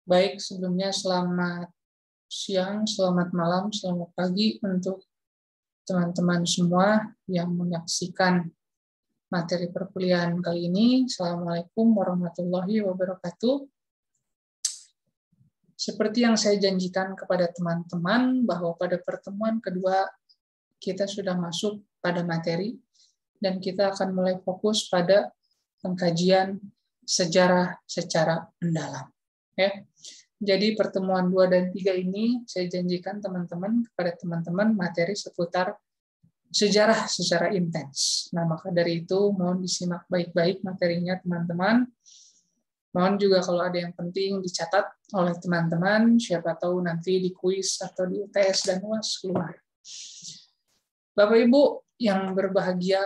Baik, sebelumnya selamat siang, selamat malam, selamat pagi untuk teman-teman semua yang menyaksikan materi perkuliahan kali ini. Assalamualaikum warahmatullahi wabarakatuh. Seperti yang saya janjikan kepada teman-teman bahwa pada pertemuan kedua kita sudah masuk pada materi dan kita akan mulai fokus pada pengkajian sejarah secara mendalam. Ya. Jadi pertemuan 2 dan 3 ini saya janjikan teman-teman kepada teman-teman materi seputar sejarah secara intens. Nah, maka dari itu mohon disimak baik-baik materinya teman-teman. Mohon juga kalau ada yang penting dicatat oleh teman-teman, siapa tahu nanti di kuis atau di UTS dan UAS keluar. Bapak Ibu yang berbahagia,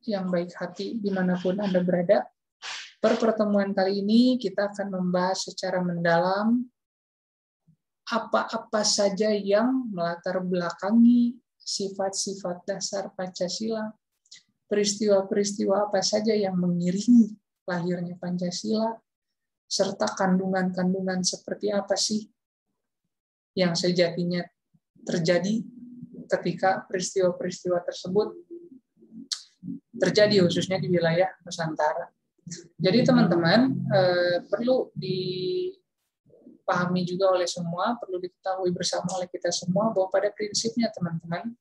yang baik hati dimanapun Anda berada, per pertemuan kali ini kita akan membahas secara mendalam apa-apa saja yang melatar belakangi sifat-sifat dasar Pancasila, peristiwa-peristiwa apa saja yang mengiringi lahirnya Pancasila, serta kandungan-kandungan seperti apa sih yang sejatinya terjadi ketika peristiwa-peristiwa tersebut terjadi khususnya di wilayah Nusantara. Jadi teman-teman perlu dipahami juga oleh semua, perlu diketahui bersama oleh kita semua bahwa pada prinsipnya teman-teman,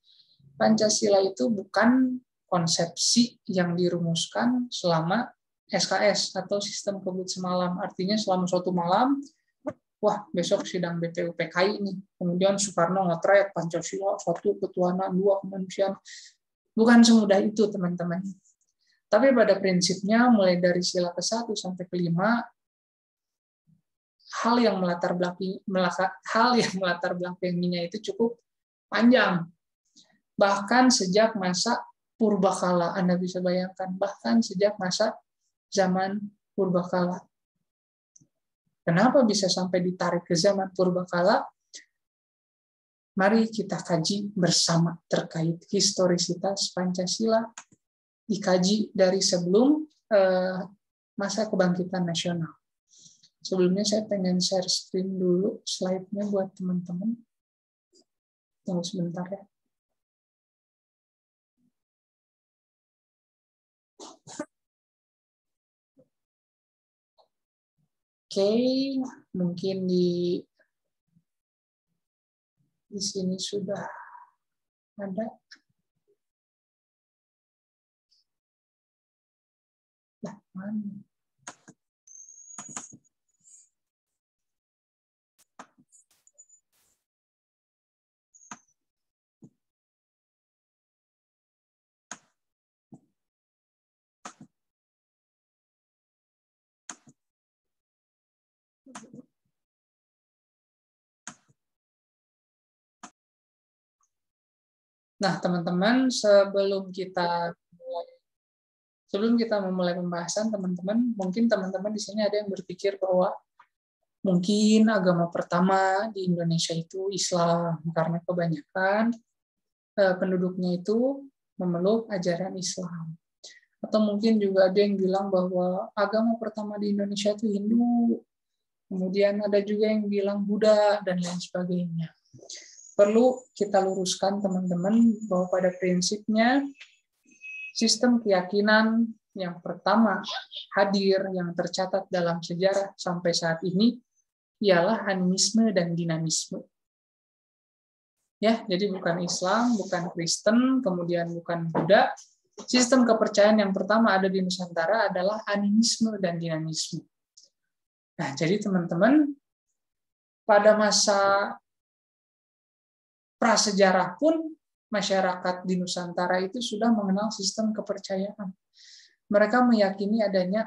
Pancasila itu bukan konsepsi yang dirumuskan selama SKS atau sistem kebut semalam. Artinya selama suatu malam, wah besok sidang BPUPKI ini, kemudian Soekarno nge-track Pancasila, 1 ketuhanan, 2 kemanusiaan. Bukan semudah itu teman-teman. Tapi pada prinsipnya mulai dari sila ke-1 sampai ke-5, hal yang melatar belakanginya itu cukup panjang. Bahkan sejak masa purbakala, Anda bisa bayangkan, bahkan sejak masa zaman purbakala. Kenapa bisa sampai ditarik ke zaman purbakala? Mari kita kaji bersama terkait historisitas Pancasila, dikaji dari sebelum masa kebangkitan nasional. Sebelumnya saya pengen share screen dulu slide-nya buat teman-teman. Tunggu sebentar ya. Oke, mungkin di sini sudah ada. Nah, mana? Nah, teman-teman, sebelum kita memulai pembahasan, teman-teman, mungkin teman-teman di sini ada yang berpikir bahwa mungkin agama pertama di Indonesia itu Islam, karena kebanyakan penduduknya itu memeluk ajaran Islam. Atau mungkin juga ada yang bilang bahwa agama pertama di Indonesia itu Hindu, kemudian ada juga yang bilang Buddha, dan lain sebagainya. Perlu kita luruskan teman-teman bahwa pada prinsipnya sistem keyakinan yang pertama hadir yang tercatat dalam sejarah sampai saat ini ialah animisme dan dinamisme. Ya, jadi bukan Islam, bukan Kristen, kemudian bukan Buddha. Sistem kepercayaan yang pertama ada di Nusantara adalah animisme dan dinamisme. Nah, jadi teman-teman, pada masa prasejarah pun masyarakat di Nusantara itu sudah mengenal sistem kepercayaan. Mereka meyakini adanya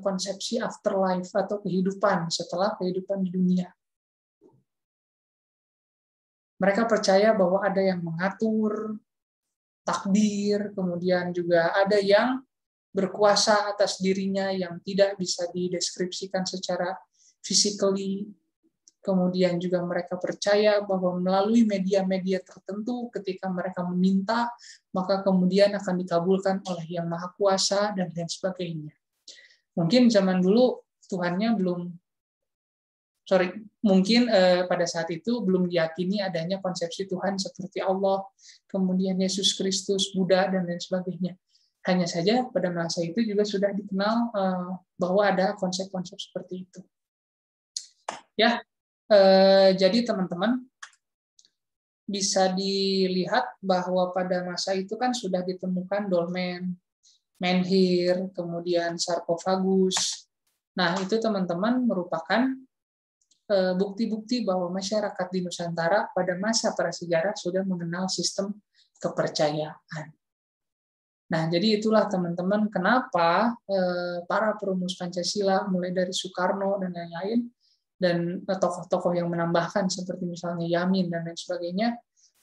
konsepsi afterlife atau kehidupan setelah kehidupan di dunia. Mereka percaya bahwa ada yang mengatur takdir, kemudian juga ada yang berkuasa atas dirinya yang tidak bisa dideskripsikan secara physically. Kemudian juga mereka percaya bahwa melalui media-media tertentu ketika mereka meminta, maka kemudian akan dikabulkan oleh Yang Maha Kuasa dan lain sebagainya. Mungkin zaman dulu Tuhannya belum mungkin pada saat itu belum diyakini adanya konsepsi Tuhan seperti Allah, kemudian Yesus Kristus, Buddha, dan lain sebagainya. Hanya saja pada masa itu juga sudah dikenal bahwa ada konsep-konsep seperti itu. Ya, jadi teman-teman bisa dilihat bahwa pada masa itu kan sudah ditemukan dolmen, menhir, kemudian sarkofagus. Nah, itu teman-teman merupakan bukti-bukti bahwa masyarakat di Nusantara pada masa prasejarah sudah mengenal sistem kepercayaan. Nah, jadi itulah teman-teman kenapa para perumus Pancasila, mulai dari Soekarno dan lain-lain, dan tokoh-tokoh yang menambahkan seperti misalnya Yamin dan lain sebagainya,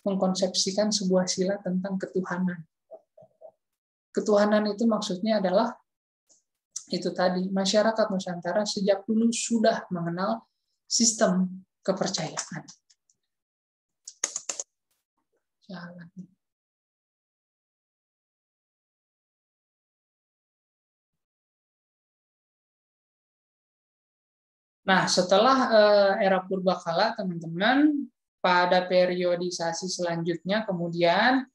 mengkonsepsikan sebuah sila tentang ketuhanan. Ketuhanan itu maksudnya adalah itu tadi, masyarakat Nusantara sejak dulu sudah mengenal sistem kepercayaan. Nah, setelah era purbakala, teman-teman, pada periodisasi selanjutnya kemudian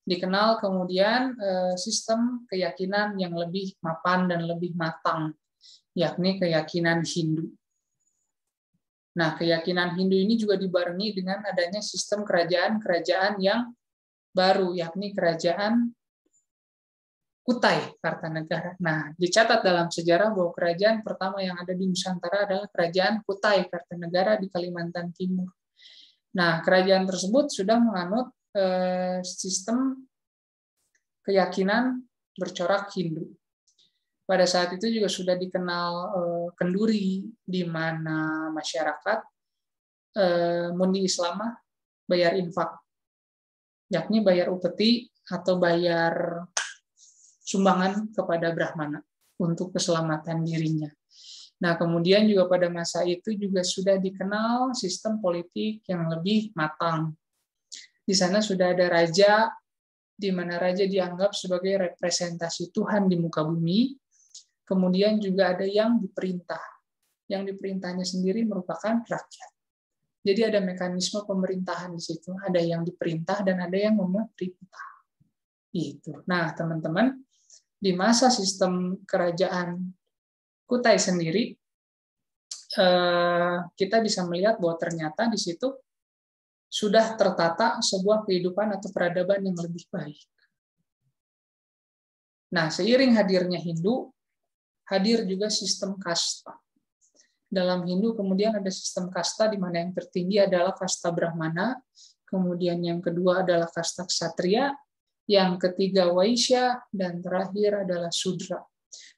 dikenal kemudian sistem keyakinan yang lebih mapan dan lebih matang, yakni keyakinan Hindu. Nah, keyakinan Hindu ini juga dibarengi dengan adanya sistem kerajaan-kerajaan yang baru, yakni kerajaan Kutai Kartanegara. Nah, dicatat dalam sejarah bahwa kerajaan pertama yang ada di Nusantara adalah kerajaan Kutai Kartanegara di Kalimantan Timur. Nah, kerajaan tersebut sudah menganut sistem keyakinan bercorak Hindu. Pada saat itu juga sudah dikenal kenduri, di mana masyarakat mundi Islam bayar infak, yakni bayar upeti atau bayar sumbangan kepada Brahmana untuk keselamatan dirinya. Nah, kemudian juga pada masa itu juga sudah dikenal sistem politik yang lebih matang. Di sana sudah ada raja, di mana raja dianggap sebagai representasi Tuhan di muka bumi. Kemudian juga ada yang diperintah. Yang diperintahnya sendiri merupakan rakyat. Jadi ada mekanisme pemerintahan di situ. Ada yang diperintah dan ada yang memerintah. Itu. Nah, teman-teman, di masa sistem kerajaan Kutai sendiri, kita bisa melihat bahwa ternyata di situ sudah tertata sebuah kehidupan atau peradaban yang lebih baik. Nah, seiring hadirnya Hindu, hadir juga sistem kasta. Dalam Hindu kemudian ada sistem kasta di mana yang tertinggi adalah kasta Brahmana, kemudian yang kedua adalah kasta Ksatria, yang ketiga Waisya, dan terakhir adalah Sudra.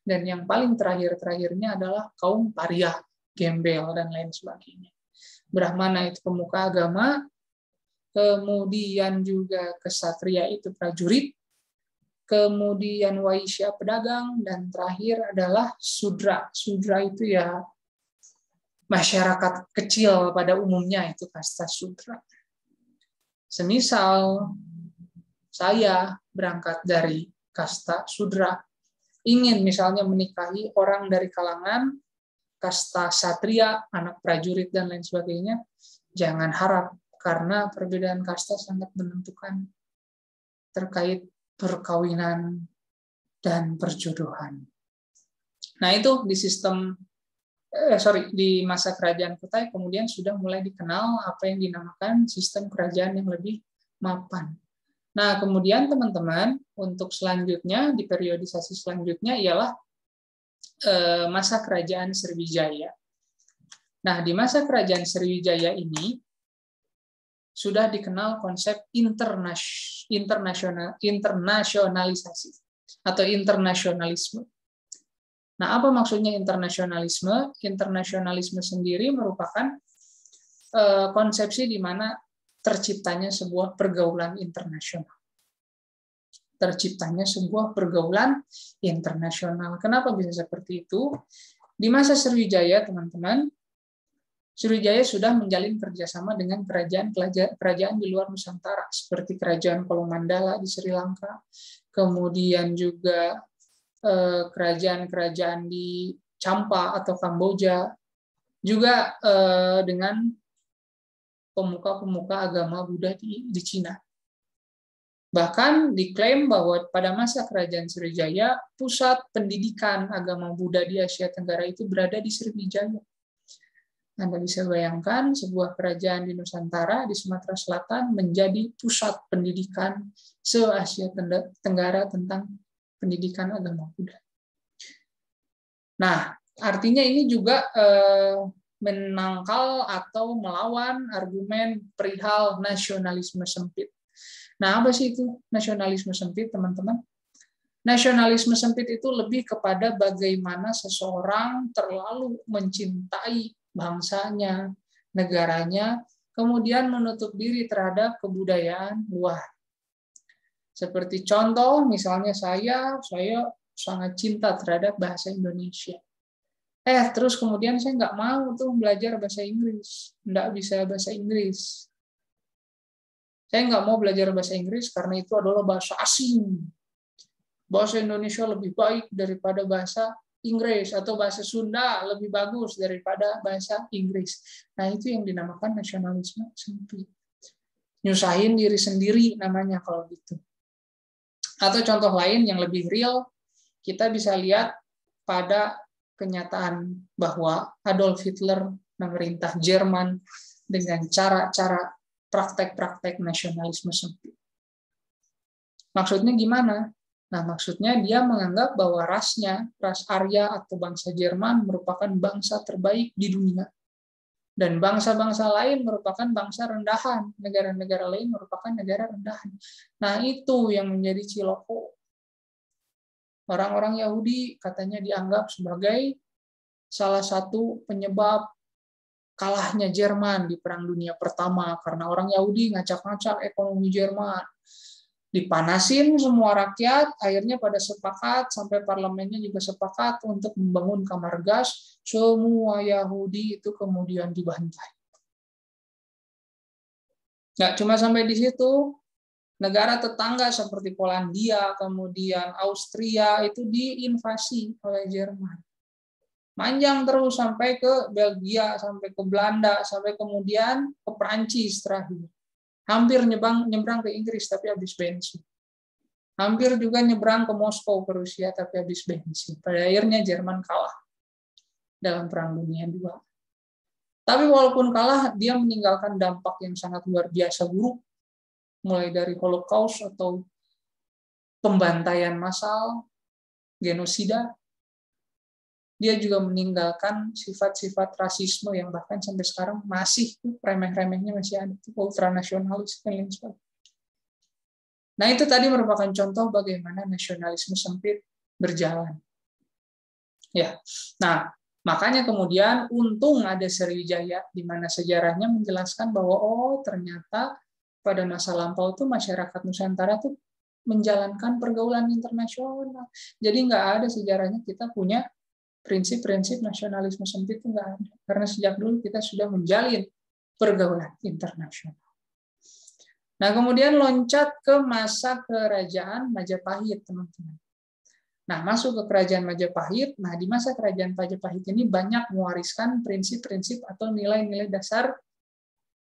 Dan yang paling terakhir-terakhirnya adalah kaum Pariah, gembel, dan lain sebagainya. Brahmana itu pemuka agama, kemudian juga Ksatria itu prajurit, kemudian Waisya pedagang, dan terakhir adalah Sudra. Sudra itu ya masyarakat kecil pada umumnya, itu kasta Sudra. Semisal saya berangkat dari kasta Sudra, ingin misalnya menikahi orang dari kalangan kasta Satria, anak prajurit, dan lain sebagainya, jangan harap, karena perbedaan kasta sangat menentukan terkait perkawinan dan perjodohan. Nah, itu di sistem di masa kerajaan Kutai kemudian sudah mulai dikenal apa yang dinamakan sistem kerajaan yang lebih mapan. Nah, kemudian teman-teman, untuk selanjutnya, di periodisasi selanjutnya ialah masa kerajaan Sriwijaya. Nah, di masa kerajaan Sriwijaya ini sudah dikenal konsep internasionalisasi atau internasionalisme. Nah, apa maksudnya internasionalisme? Internasionalisme sendiri merupakan konsepsi di mana terciptanya sebuah pergaulan internasional. Terciptanya sebuah pergaulan internasional. Kenapa bisa seperti itu? Di masa Sriwijaya, teman-teman, Sriwijaya sudah menjalin kerjasama dengan kerajaan di luar Nusantara, seperti kerajaan Kolomandala di Sri Lanka, kemudian juga kerajaan-kerajaan di Champa atau Kamboja, juga dengan pemuka-pemuka agama Buddha di Cina. Bahkan diklaim bahwa pada masa Kerajaan Sriwijaya, pusat pendidikan agama Buddha di Asia Tenggara itu berada di Sriwijaya. Anda bisa bayangkan sebuah kerajaan di Nusantara, di Sumatera Selatan, menjadi pusat pendidikan se-Asia Tenggara tentang pendidikan agama Buddha. Nah, artinya ini juga menangkal atau melawan argumen perihal nasionalisme sempit. Nah, apa sih itu nasionalisme sempit, teman-teman? Nasionalisme sempit itu lebih kepada bagaimana seseorang terlalu mencintai bangsanya, negaranya, kemudian menutup diri terhadap kebudayaan luar. Seperti contoh, misalnya saya sangat cinta terhadap bahasa Indonesia. Terus kemudian saya nggak mau tuh belajar bahasa Inggris, nggak bisa bahasa Inggris. Saya nggak mau belajar bahasa Inggris karena itu adalah bahasa asing. Bahasa Indonesia lebih baik daripada bahasa Inggris, atau bahasa Sunda lebih bagus daripada bahasa Inggris. Nah, itu yang dinamakan nasionalisme sempit. Nyusahin diri sendiri namanya kalau gitu. Atau contoh lain yang lebih real, kita bisa lihat pada kenyataan bahwa Adolf Hitler memerintah Jerman dengan cara-cara praktek-praktek nasionalisme sempit. Maksudnya gimana? Nah, maksudnya dia menganggap bahwa rasnya, ras Arya atau bangsa Jerman merupakan bangsa terbaik di dunia. Dan bangsa-bangsa lain merupakan bangsa rendahan, negara-negara lain merupakan negara rendahan. Nah, itu yang menjadi ciloko. Orang-orang Yahudi katanya dianggap sebagai salah satu penyebab kalahnya Jerman di Perang Dunia Pertama, karena orang Yahudi ngacak-ngacak ekonomi Jerman. Dipanasin semua rakyat, akhirnya pada sepakat, sampai parlemennya juga sepakat untuk membangun kamar gas, semua Yahudi itu kemudian dibantai. Nggak cuma sampai di situ, negara tetangga seperti Polandia, kemudian Austria itu diinvasi oleh Jerman. Panjang terus sampai ke Belgia, sampai ke Belanda, sampai kemudian ke Perancis terakhir. Hampir nyebrang ke Inggris tapi habis bensin. Hampir juga nyebrang ke Moskow ke Rusia tapi habis bensin. Pada akhirnya Jerman kalah dalam Perang Dunia II. Tapi walaupun kalah, dia meninggalkan dampak yang sangat luar biasa buruk, mulai dari Holocaust atau pembantaian massal, genosida. Dia juga meninggalkan sifat-sifat rasisme yang bahkan sampai sekarang masih remeh-remehnya masih ada, ultranasionalis dan lain sebagainya. Nah, itu tadi merupakan contoh bagaimana nasionalisme sempit berjalan. Ya. Nah, makanya kemudian untung ada Sriwijaya di mana sejarahnya menjelaskan bahwa ternyata pada masa lampau tuh masyarakat Nusantara tuh menjalankan pergaulan internasional. Jadi nggak ada sejarahnya kita punya prinsip-prinsip nasionalisme sempit, itu nggak ada. Karena sejak dulu kita sudah menjalin pergaulan internasional. Nah, kemudian loncat ke masa kerajaan Majapahit, teman-teman. Nah, masuk ke kerajaan Majapahit. Nah, di masa kerajaan Majapahit ini banyak mewariskan prinsip-prinsip atau nilai-nilai dasar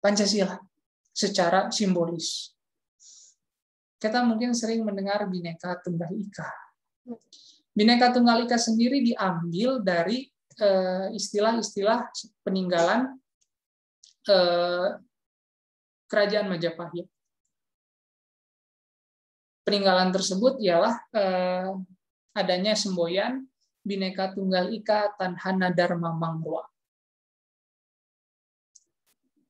Pancasila secara simbolis. Kita mungkin sering mendengar Bhinneka Tunggal Ika. Bhinneka Tunggal Ika sendiri diambil dari istilah-istilah peninggalan kerajaan Majapahit. Peninggalan tersebut ialah adanya semboyan Bhinneka Tunggal Ika Tanhana Dharma Mangrua.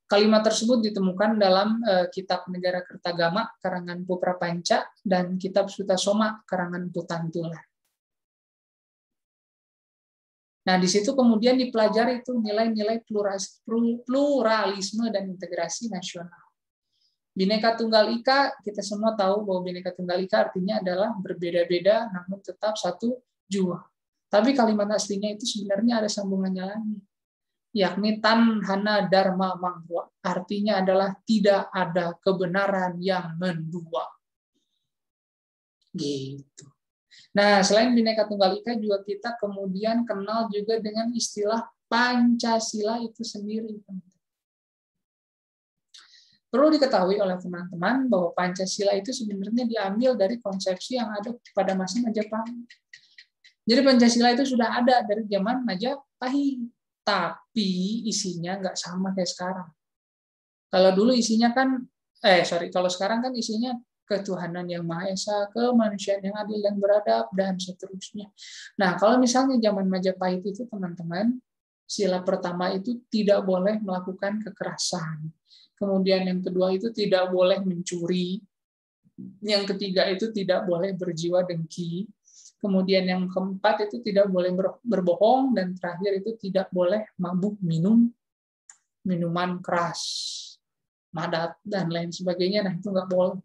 Kalimat tersebut ditemukan dalam Kitab Negara Kertagama karangan Puprapanca dan Kitab Sutasoma karangan Putantula. Nah, di situ kemudian dipelajari itu nilai-nilai pluralisme dan integrasi nasional. Bhinneka Tunggal Ika, kita semua tahu bahwa Bhinneka Tunggal Ika artinya adalah berbeda-beda namun tetap satu jua. Tapi kalimat aslinya itu sebenarnya ada sambungannya lagi, yakni Tanhana Dharma Mangrua. Artinya adalah tidak ada kebenaran yang mendua. Gitu. Nah, selain Bhinneka Tunggal Ika juga kita kemudian kenal juga dengan istilah Pancasila itu sendiri. Perlu diketahui oleh teman-teman bahwa Pancasila itu sebenarnya diambil dari konsepsi yang ada pada masa Majapahit. Jadi Pancasila itu sudah ada dari zaman Majapahit, tapi isinya nggak sama kayak sekarang. Kalau dulu isinya kan, kalau sekarang kan isinya ketuhanan yang Maha Esa, kemanusiaan yang adil dan beradab, dan seterusnya. Nah, kalau misalnya zaman Majapahit itu, teman-teman, sila pertama itu tidak boleh melakukan kekerasan. Kemudian yang kedua itu tidak boleh mencuri. Yang ketiga itu tidak boleh berjiwa dengki. Kemudian yang keempat itu tidak boleh berbohong. Dan terakhir itu tidak boleh mabuk minum minuman keras, madat, dan lain sebagainya. Nah, itu nggak boleh.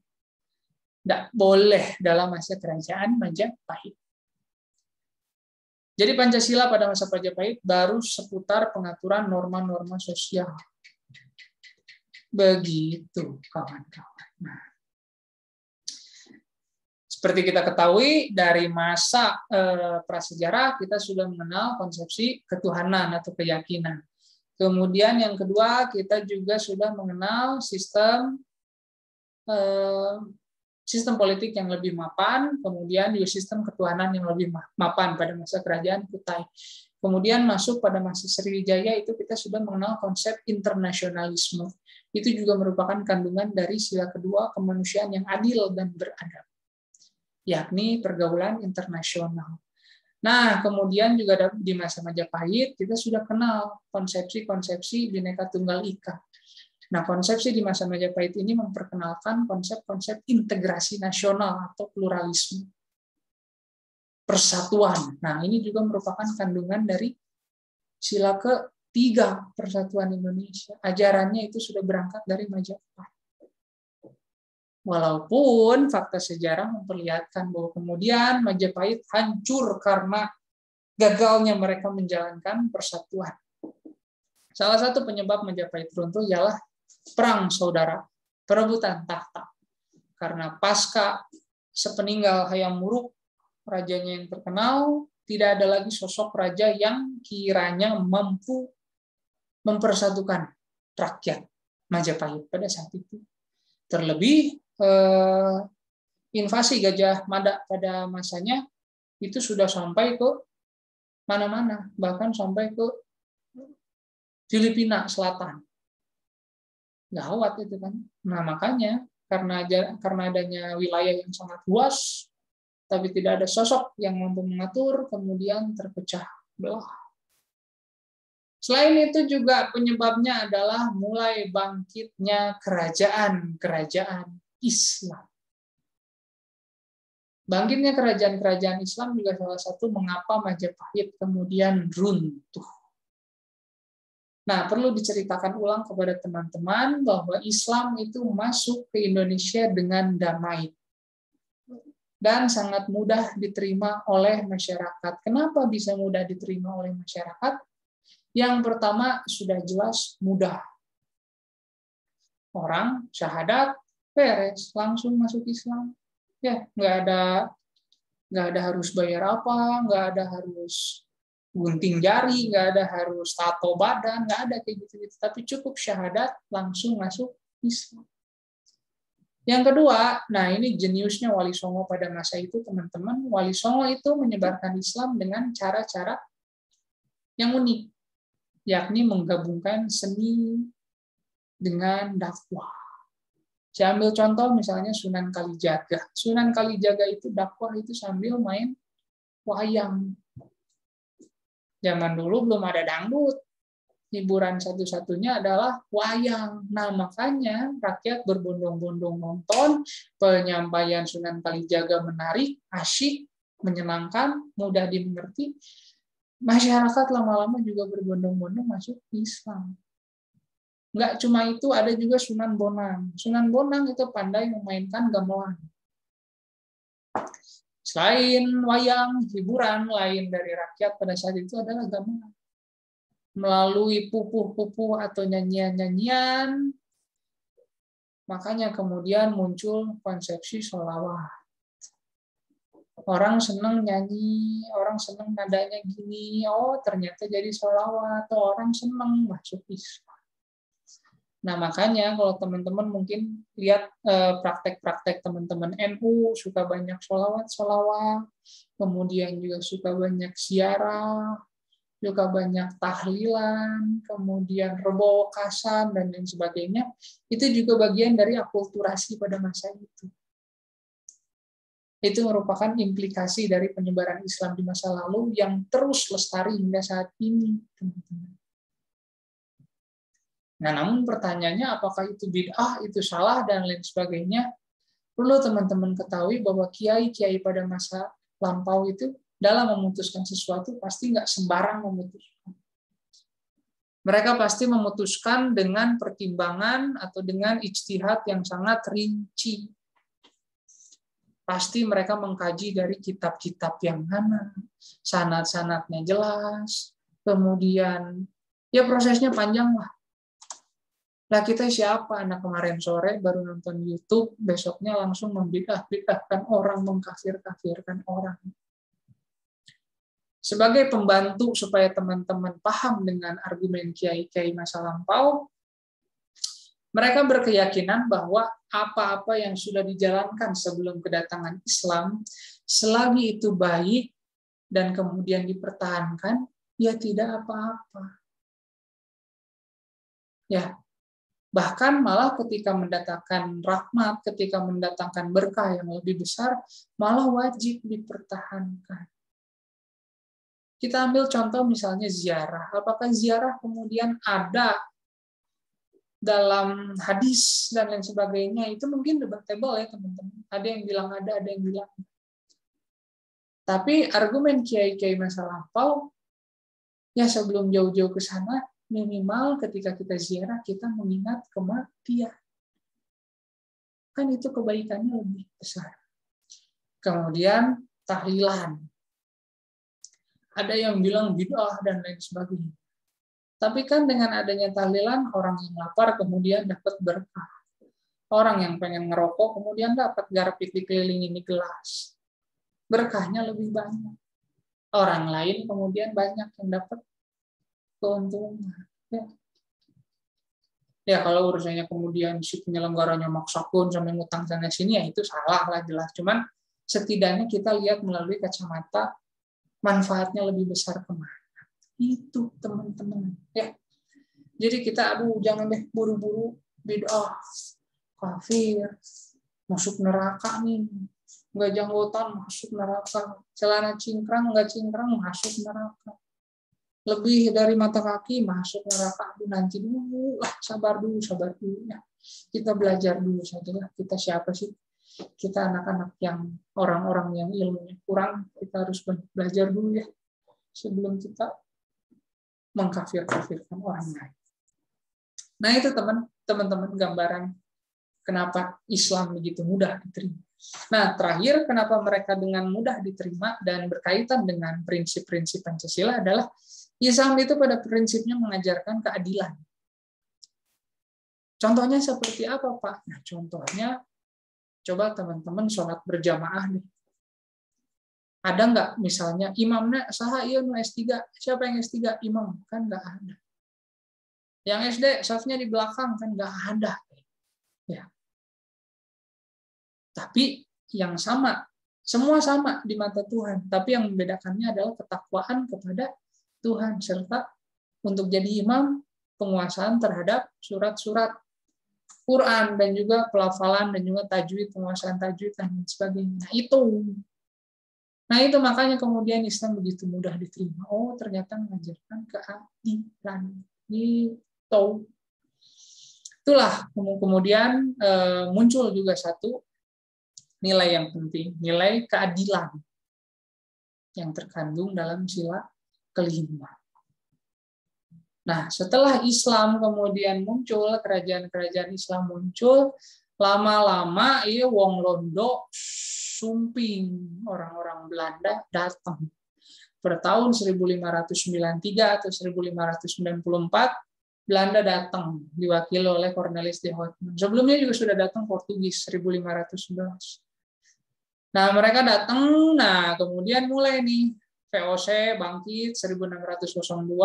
Nggak boleh dalam masa kerajaan Majapahit. Jadi Pancasila pada masa Majapahit baru seputar pengaturan norma-norma sosial. Begitu, kawan-kawan. Nah, seperti kita ketahui, dari masa prasejarah kita sudah mengenal konsepsi ketuhanan atau keyakinan. Kemudian yang kedua, kita juga sudah mengenal sistem politik yang lebih mapan, kemudian juga sistem ketuhanan yang lebih mapan pada masa kerajaan Kutai. Kemudian masuk pada masa Sriwijaya itu kita sudah mengenal konsep internasionalisme. Itu juga merupakan kandungan dari sila kedua kemanusiaan yang adil dan beradab, yakni pergaulan internasional. Nah, kemudian juga di masa Majapahit kita sudah kenal konsepsi-konsepsi Bhinneka Tunggal Ika. Nah, konsepsi di masa Majapahit ini memperkenalkan konsep-konsep integrasi nasional atau pluralisme, persatuan. Nah, ini juga merupakan kandungan dari sila ketiga Persatuan Indonesia. Ajarannya itu sudah berangkat dari Majapahit. Walaupun fakta sejarah memperlihatkan bahwa kemudian Majapahit hancur karena gagalnya mereka menjalankan persatuan. Salah satu penyebab Majapahit runtuh ialah perang saudara, perebutan tahta. Karena pasca sepeninggal Hayam Wuruk, rajanya yang terkenal, tidak ada lagi sosok raja yang kiranya mampu mempersatukan rakyat Majapahit pada saat itu. Terlebih invasi Gajah Mada pada masanya itu sudah sampai ke mana-mana, bahkan sampai ke Filipina Selatan. Gawat itu kan. Nah, makanya karena adanya wilayah yang sangat luas, tapi tidak ada sosok yang mampu mengatur, kemudian terpecah belah. Selain itu juga penyebabnya adalah mulai bangkitnya kerajaan-kerajaan Islam. Bangkitnya kerajaan-kerajaan Islam juga salah satu mengapa Majapahit kemudian runtuh. Nah, perlu diceritakan ulang kepada teman-teman bahwa Islam itu masuk ke Indonesia dengan damai dan sangat mudah diterima oleh masyarakat. Kenapa bisa mudah diterima oleh masyarakat? Yang pertama, sudah jelas mudah. Orang syahadat, beres, langsung masuk Islam. Ya, nggak ada harus bayar apa, nggak ada harus gunting jari, nggak ada harus tato badan, nggak ada kayak gitu-gitu. Tapi cukup syahadat, langsung masuk Islam. Yang kedua, nah ini jeniusnya Wali Songo pada masa itu, teman-teman. Wali Songo itu menyebarkan Islam dengan cara-cara yang unik, yakni menggabungkan seni dengan dakwah. Saya ambil contoh misalnya Sunan Kalijaga. Sunan Kalijaga itu dakwah itu sambil main wayang. Zaman dulu belum ada dangdut. Hiburan satu-satunya adalah wayang. Nah, makanya rakyat berbondong-bondong nonton, penyampaian Sunan Kalijaga menarik, asyik, menyenangkan, mudah dimengerti. Masyarakat lama-lama juga berbondong-bondong masuk Islam. Nggak cuma itu, ada juga Sunan Bonang. Sunan Bonang itu pandai memainkan gamelan. Selain wayang, hiburan lain dari rakyat pada saat itu adalah gamelan. Melalui pupuh-pupuh atau nyanyian-nyanyian, makanya kemudian muncul konsepsi sholawat. Orang seneng nyanyi, orang seneng nadanya gini, oh ternyata jadi sholawat, atau orang seneng masuk Islam. Nah makanya kalau teman-teman mungkin lihat praktek-praktek teman-teman NU, suka banyak sholawat, kemudian juga suka banyak ziarah, juga banyak tahlilan, kemudian rebo kasan, dan lain sebagainya, itu juga bagian dari akulturasi pada masa itu. Itu merupakan implikasi dari penyebaran Islam di masa lalu yang terus lestari hingga saat ini, teman-teman. Nah, namun pertanyaannya apakah itu bid'ah, itu salah, dan lain sebagainya. Perlu teman-teman ketahui bahwa kiai-kiai pada masa lampau itu dalam memutuskan sesuatu pasti nggak sembarang memutuskan. Mereka pasti memutuskan dengan pertimbangan atau dengan ijtihad yang sangat rinci. Pasti mereka mengkaji dari kitab-kitab yang mana, sanad-sanadnya jelas, kemudian ya prosesnya panjang lah. Nah kita siapa? Anak kemarin sore baru nonton YouTube, besoknya langsung membidah-bidahkan orang, mengkafir-kafirkan orang. Sebagai pembantu supaya teman-teman paham dengan argumen kiai-kiai masa lampau, mereka berkeyakinan bahwa apa-apa yang sudah dijalankan sebelum kedatangan Islam, selagi itu baik dan kemudian dipertahankan, ya tidak apa-apa. Ya, bahkan malah ketika mendatangkan rahmat, ketika mendatangkan berkah yang lebih besar, malah wajib dipertahankan. Kita ambil contoh misalnya ziarah. Apakah ziarah kemudian ada dalam hadis dan lain sebagainya? Itu mungkin debatable ya teman-teman. Ada yang bilang ada yang bilang. Tapi argumen kiai-kiai masa lampau, ya sebelum jauh-jauh ke sana, minimal ketika kita ziarah, kita mengingat kematian. Kan itu kebaikannya lebih besar. Kemudian tahlilan. Ada yang bilang bid'ah dan lain sebagainya. Tapi kan dengan adanya tahlilan, orang yang lapar kemudian dapat berkah. Orang yang pengen ngerokok kemudian dapat garpit dikelilingin di gelas. Berkahnya lebih banyak. Orang lain kemudian banyak yang dapat keuntungan. Ya kalau urusannya kemudian si penyelenggaranya maksakun sampai ngutang sana sini, ya itu salah lah jelas. Cuman setidaknya kita lihat melalui kacamata manfaatnya lebih besar kemana. Itu teman-teman. Ya. Jadi kita jangan deh buru-buru bid'ah, kafir, masuk neraka nih. Nggak janggotan masuk neraka. Celana cingkrang nggak cingkrang masuk neraka. Lebih dari mata kaki masuk neraka. Nanti dulu lah, sabar dulu ya. Kita belajar dulu saja lah. Kita siapa sih? Kita anak-anak yang orang-orang yang ilmunya kurang, kita harus belajar dulu ya sebelum kita mengkafir-kafirkan orang lain. Nah itu teman-teman gambaran kenapa Islam begitu mudah diterima. Nah terakhir kenapa mereka dengan mudah diterima dan berkaitan dengan prinsip-prinsip Pancasila adalah Islam itu pada prinsipnya mengajarkan keadilan. Contohnya seperti apa Pak? Nah contohnya coba teman-teman sholat berjamaah nih. Ada nggak misalnya imamnya saha ieu nu S3, siapa yang S3? Imam, kan nggak ada. Yang SD safnya di belakang kan nggak ada. Ya. Tapi yang sama, semua sama di mata Tuhan, tapi yang membedakannya adalah ketakwaan kepada Tuhan serta untuk jadi imam penguasaan terhadap surat-surat Quran dan juga pelafalan dan juga tajwid, penguasaan tajwid dan sebagainya. Nah itu makanya kemudian Islam begitu mudah diterima. Oh ternyata mengajarkan keadilan. Gitu. Itulah kemudian muncul juga satu nilai yang penting, nilai keadilan yang terkandung dalam sila kelima. Nah, setelah Islam kemudian muncul, kerajaan-kerajaan Islam muncul, lama-lama wong Londo sumping, orang-orang Belanda datang. Per tahun 1593 atau 1594, Belanda datang, diwakili oleh Cornelis de Houtman. Sebelumnya juga sudah datang Portugis, 1511. Nah, mereka datang, nah kemudian mulai nih VOC bangkit 1602,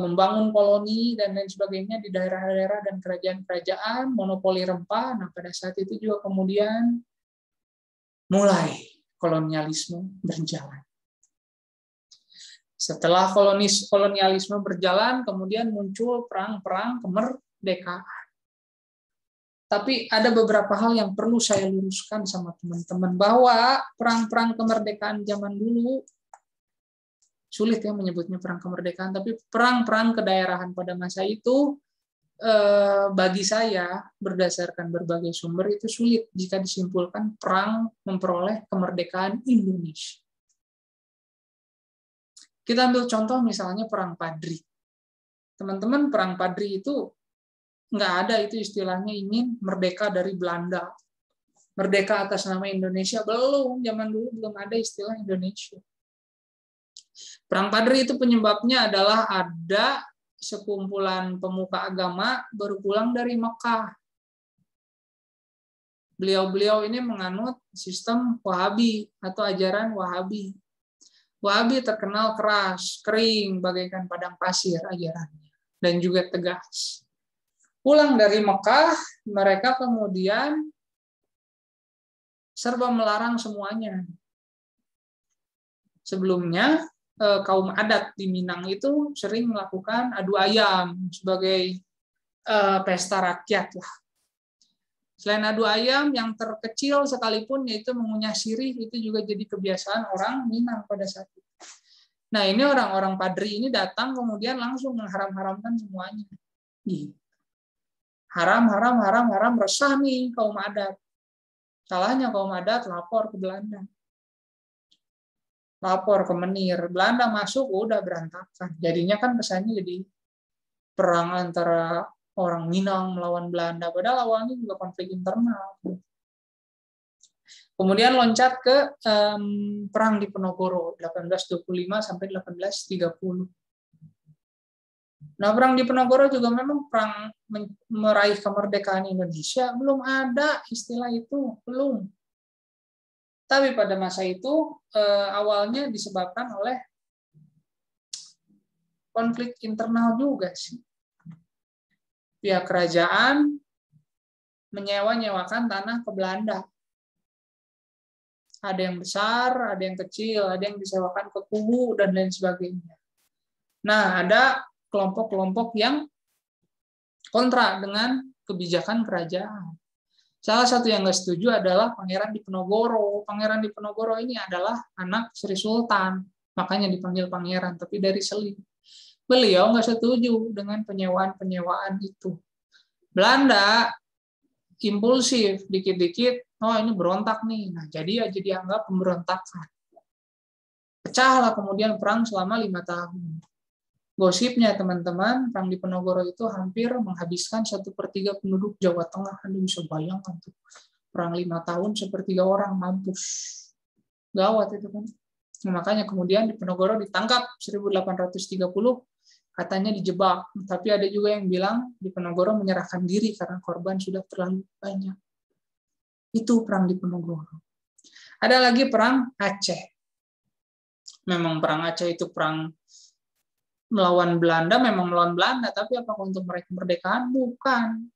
membangun koloni dan lain sebagainya di daerah-daerah dan kerajaan-kerajaan, monopoli rempah. Nah, pada saat itu juga kemudian mulai kolonialisme berjalan. Setelah kolonialisme berjalan, kemudian muncul perang-perang kemerdekaan. Tapi ada beberapa hal yang perlu saya luruskan sama teman-teman, bahwa perang-perang kemerdekaan zaman dulu, sulit ya menyebutnya perang kemerdekaan, tapi perang-perang kedaerahan pada masa itu, bagi saya, berdasarkan berbagai sumber, itu sulit jika disimpulkan perang memperoleh kemerdekaan Indonesia. Kita ambil contoh misalnya Perang Padri. Teman-teman, Perang Padri itu nggak ada itu istilahnya ingin merdeka dari Belanda. Merdeka atas nama Indonesia, belum. Zaman dulu belum ada istilah Indonesia. Perang Padri itu penyebabnya adalah ada sekumpulan pemuka agama baru pulang dari Mekah. Beliau-beliau ini menganut sistem Wahabi atau ajaran Wahabi. Wahabi terkenal keras, kering, bagaikan padang pasir ajarannya, dan juga tegas. Pulang dari Mekah, mereka kemudian serba melarang semuanya. Sebelumnya, kaum adat di Minang itu sering melakukan adu ayam sebagai pesta rakyat lah. Selain adu ayam, yang terkecil sekalipun yaitu mengunyah sirih, itu juga jadi kebiasaan orang Minang pada saat itu. Nah, ini orang-orang Padri ini datang kemudian langsung mengharam-haramkan semuanya. Haram, resah nih kaum adat. Salahnya kaum adat lapor ke Belanda. Lapor ke Menir. Belanda masuk, udah berantakan. Jadinya kan kesannya jadi perang antara orang Minang melawan Belanda, padahal awalnya juga konflik internal. Kemudian loncat ke perang di Penogoro 1825 sampai 1830. Nah, perang di Penogoro juga memang perang meraih kemerdekaan Indonesia, belum ada istilah itu, belum. Tapi pada masa itu awalnya disebabkan oleh konflik internal juga sih. Pihak kerajaan menyewa-nyewakan tanah ke Belanda. Ada yang besar, ada yang kecil, ada yang disewakan ke kubu, dan lain sebagainya. Nah, ada kelompok-kelompok yang kontra dengan kebijakan kerajaan. Salah satu yang nggak setuju adalah Pangeran Diponegoro. Pangeran Diponegoro ini adalah anak Sri Sultan, makanya dipanggil pangeran, tapi dari Selim. Beliau nggak setuju dengan penyewaan-penyewaan itu. Belanda impulsif, dikit-dikit, oh ini berontak nih. Nah, jadi ya dianggap pemberontakan. Pecahlah kemudian perang selama 5 tahun. Gosipnya teman-teman, perang di Penogoro itu hampir menghabiskan 1/3 penduduk Jawa Tengah. Anda bisa bayangkan tuh. Perang 5 tahun 1/3 orang mampus. Gawat itu kan. Nah, makanya kemudian di Penogoro ditangkap 1830, katanya dijebak. Tapi ada juga yang bilang di Penogoro menyerahkan diri karena korban sudah terlalu banyak. Itu perang di Penogoro. Ada lagi perang Aceh. Memang perang Aceh itu perang melawan Belanda, memang melawan Belanda, tapi apakah untuk meraih kemerdekaan? Bukan.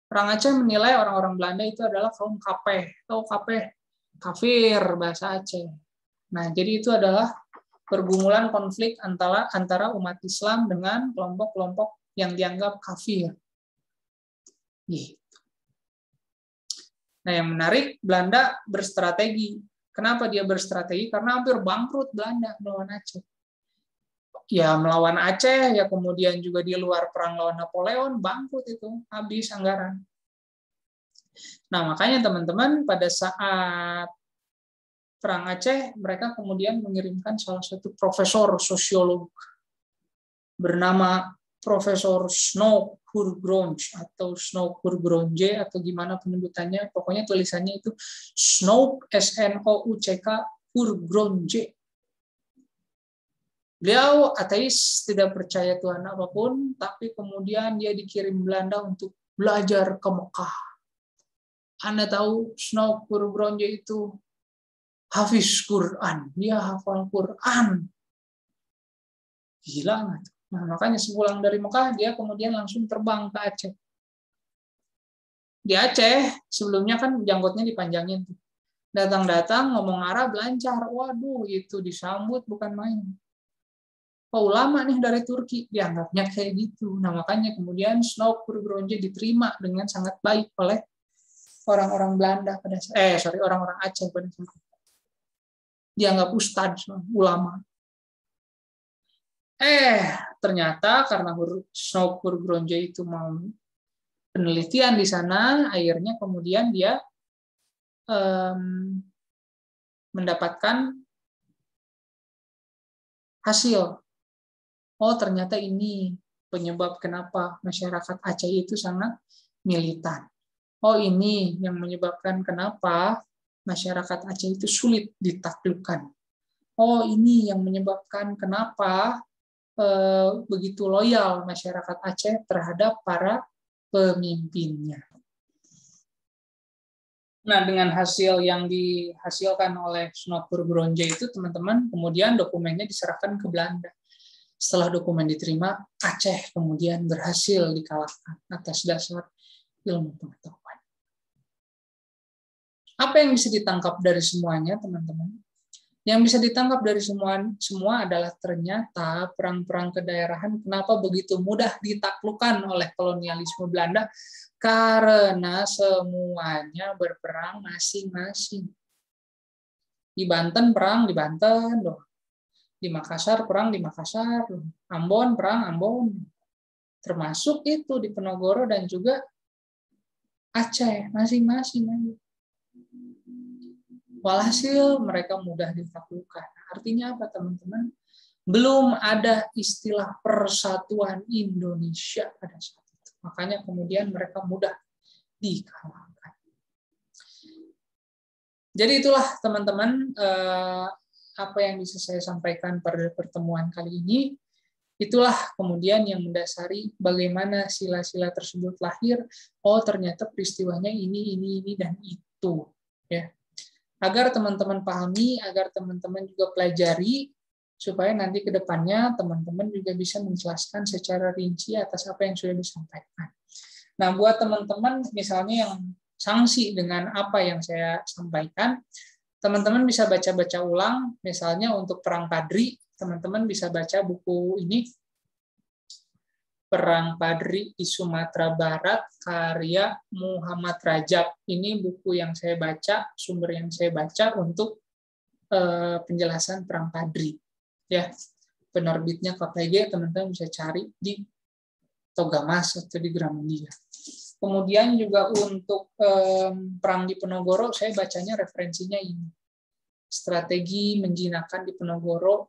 Perang Aceh menilai orang-orang Belanda itu adalah kaum kapeh, atau kapeh, kafir bahasa Aceh. Nah, jadi itu adalah pergumulan konflik antara umat Islam dengan kelompok-kelompok yang dianggap kafir. Gitu. Nah, yang menarik, Belanda berstrategi. Kenapa dia berstrategi? Karena hampir bangkrut Belanda melawan Aceh. Ya, melawan Aceh, ya kemudian juga di luar perang lawan Napoleon, bangkrut itu, habis anggaran. Nah, makanya teman-teman, pada saat perang Aceh, mereka kemudian mengirimkan salah satu profesor sosiolog bernama Profesor Snoek Hurgronje atau Snoek Hurgronje atau gimana penyebutannya, pokoknya tulisannya itu Snoek S-N-O-U-C-K Hurgronje. Beliau ateis, tidak percaya Tuhan apapun, tapi kemudian dia dikirim Belanda untuk belajar ke Mekah. Anda tahu Snow Purworejo itu hafiz Quran, dia hafal Quran. Gila nggak? Nah, makanya sepulang dari Mekah, dia kemudian langsung terbang ke Aceh. Di Aceh, sebelumnya kan janggutnya dipanjangin. Datang-datang, ngomong Arab, lancar. Waduh, itu disambut bukan main. Oh, ulama nih dari Turki, dianggapnya kayak gitu. Nah, makanya kemudian Snow Purworejo diterima dengan sangat baik oleh orang-orang Belanda pada orang-orang Aceh pada saat itu. Dianggap ustadz, ulama. Ternyata karena Snow Purworejo itu mau penelitian di sana, akhirnya kemudian dia mendapatkan hasil. Oh, ternyata ini penyebab kenapa masyarakat Aceh itu sangat militan. Oh, ini yang menyebabkan kenapa masyarakat Aceh itu sulit ditaklukkan. Oh, ini yang menyebabkan kenapa begitu loyal masyarakat Aceh terhadap para pemimpinnya. Nah, dengan hasil yang dihasilkan oleh Snow Purworejo itu, teman-teman, kemudian dokumennya diserahkan ke Belanda. Setelah dokumen diterima, Aceh kemudian berhasil dikalahkan atas dasar ilmu pengetahuan. Apa yang bisa ditangkap dari semuanya, teman-teman? Yang bisa ditangkap dari semua adalah ternyata perang-perang kedaerahan kenapa begitu mudah ditaklukkan oleh kolonialisme Belanda, karena semuanya berperang masing-masing. Di Banten perang di Banten, loh. Di Makassar perang di Makassar, loh. Ambon perang Ambon. Termasuk itu di Penogoro dan juga Aceh, masing-masing. Walhasil mereka mudah ditaklukkan. Artinya apa, teman-teman? Belum ada istilah persatuan Indonesia pada saat itu. Makanya kemudian mereka mudah dikalahkan. Jadi itulah, teman-teman, apa yang bisa saya sampaikan pada pertemuan kali ini. Itulah kemudian yang mendasari bagaimana sila-sila tersebut lahir. Oh, ternyata peristiwanya ini, dan itu. Ya. Agar teman-teman pahami, agar teman-teman juga pelajari, supaya nanti ke depannya teman-teman juga bisa menjelaskan secara rinci atas apa yang sudah disampaikan. Nah, buat teman-teman misalnya yang sanksi dengan apa yang saya sampaikan, teman-teman bisa baca-baca ulang, misalnya untuk Perang Padri, teman-teman bisa baca buku ini, Perang Padri di Sumatera Barat, karya Muhammad Rajab. Ini buku yang saya baca, sumber yang saya baca untuk penjelasan Perang Padri. Ya, penerbitnya KPG, teman-teman bisa cari di Togamas atau di Gramedia. Kemudian juga untuk Perang di Penogoro, saya bacanya referensinya ini. Strategi Menjinakkan di Penogoro,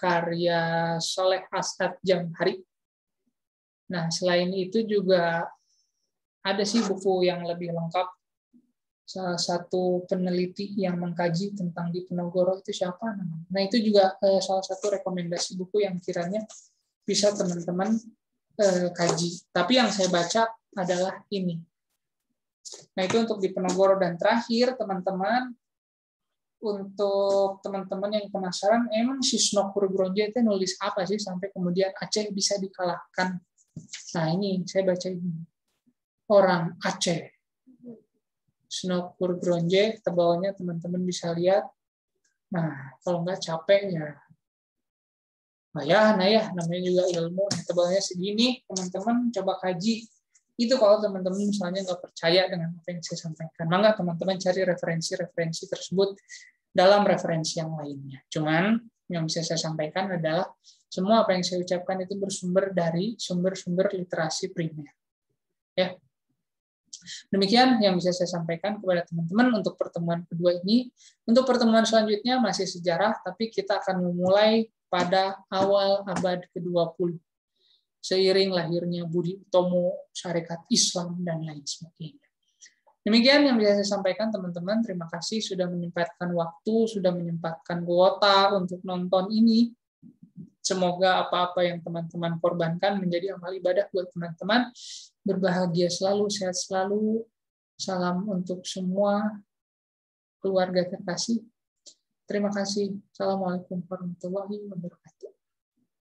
karya Soleh Asad Jamhari. Nah, selain itu juga ada sih buku yang lebih lengkap. Salah satu peneliti yang mengkaji tentang di Penogoro itu siapa namanya? Nah, itu juga salah satu rekomendasi buku yang kiranya bisa teman-teman kaji. Tapi yang saya baca adalah ini. Nah, itu untuk di Penogoro. Dan terakhir, teman-teman, untuk teman-teman yang penasaran, emang si Snow Purworejo itu nulis apa sih sampai kemudian Aceh bisa dikalahkan? Nah, ini saya baca ini. Orang Aceh. Snow Purworejo, tebalnya teman-teman bisa lihat. Nah, kalau nggak capek ya. Nah ya, namanya juga ilmu. Tebalnya segini, teman-teman coba kaji. Itu kalau teman-teman misalnya nggak percaya dengan apa yang saya sampaikan. Maka teman-teman cari referensi-referensi tersebut dalam referensi yang lainnya. Cuman yang bisa saya sampaikan adalah semua apa yang saya ucapkan itu bersumber dari sumber-sumber literasi primer. Ya. Demikian yang bisa saya sampaikan kepada teman-teman untuk pertemuan kedua ini. Untuk pertemuan selanjutnya masih sejarah, tapi kita akan memulai pada awal abad ke-20. Seiring lahirnya Budi Utomo, Syarikat Islam, dan lain sebagainya. Demikian yang bisa saya sampaikan, teman-teman. Terima kasih sudah menyempatkan waktu, sudah menyempatkan kuota untuk nonton ini. Semoga apa-apa yang teman-teman korbankan menjadi amal ibadah buat teman-teman. Berbahagia selalu, sehat selalu. Salam untuk semua keluarga terkasih. Terima kasih. Assalamualaikum warahmatullahi wabarakatuh.